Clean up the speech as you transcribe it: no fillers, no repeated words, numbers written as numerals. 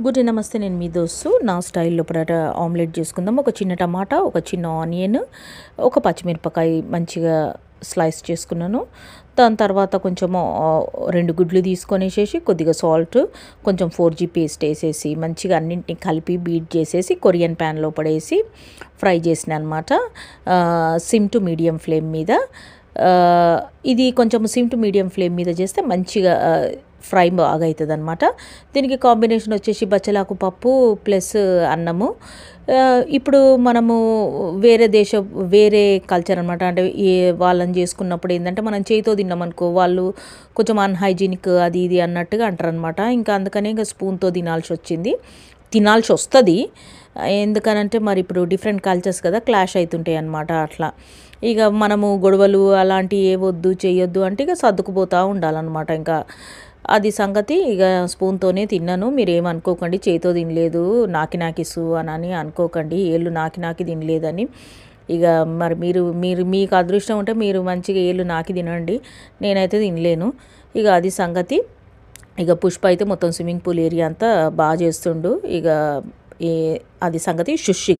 Good నమస్తే, నేను మీ దోస్తు. నా స్టైల్లో పరాటా ఆమ్లెట్ చేసుకుందాం. ఒక చిన్న టమాటా, ఒక చిన్న ఆనియన్, ఒక పచ్చిమిరపకాయ మంచిగా స్లైస్ చేసుకున్నాను. దాని తర్వాత కొంచెము 2 గుడ్లు తీసుకొనేసేసి కొద్దిగా సాల్ట్, కొంచెం 4G పేస్ట్ వేసేసి మంచిగా అన్నింటినీ కలిపి బీట్ చేసేసి కొరియన్ ప్యాన్లో పడేసి ఫ్రై చేసిన అనమాట. సిమ్ టు మీడియం ఫ్లేమ్ మీద. ఇది కొంచెం సిమ్ టు మీడియం ఫ్లేమ్ మీద చేస్తే మంచిగా ఫ్రై బాగా అవుతుంది అనమాట. దీనికి కాంబినేషన్ వచ్చేసి బచ్చలాకు పప్పు ప్లస్ అన్నము. ఇప్పుడు మనము వేరే కల్చర్ అనమాట. అంటే వాళ్ళని చేసుకున్నప్పుడు ఏంటంటే మనం చేతితో తిన్నామనుకో వాళ్ళు కొంచెం అన్హైజీనిక్ అది ఇది అన్నట్టుగా అంటారనమాట. ఇంకా అందుకనే ఇంకా స్పూన్తో తినాల్సి వస్తుంది. ఎందుకనంటే మరి ఇప్పుడు డిఫరెంట్ కల్చర్స్ కదా, క్లాష్ అవుతుంటాయి అన్నమాట. అట్లా ఇక మనము గొడవలు అలాంటివి ఏ వద్దు చేయొద్దు అంటే ఇక సర్దుకుపోతూ ఉండాలన్నమాట. ఇంకా అది సంగతి. ఇక స్పూన్తోనే తిన్నాను. మీరు ఏమనుకోకండి, చేతితో తినలేదు నాకిసు అని అనుకోకండి, ఏళ్ళు నాకి తినలేదని. ఇక మరి మీకు అదృష్టం ఉంటే మీరు మంచిగా ఏళ్ళు నాకి తినండి, నేనైతే తినలేను. ఇక అది సంగతి. ఇక పుష్ప అయితే మొత్తం స్విమ్మింగ్ పూల్ ఏరియా అంతా బాగా చేస్తుండు. ఇక అది సంగతి. శుషి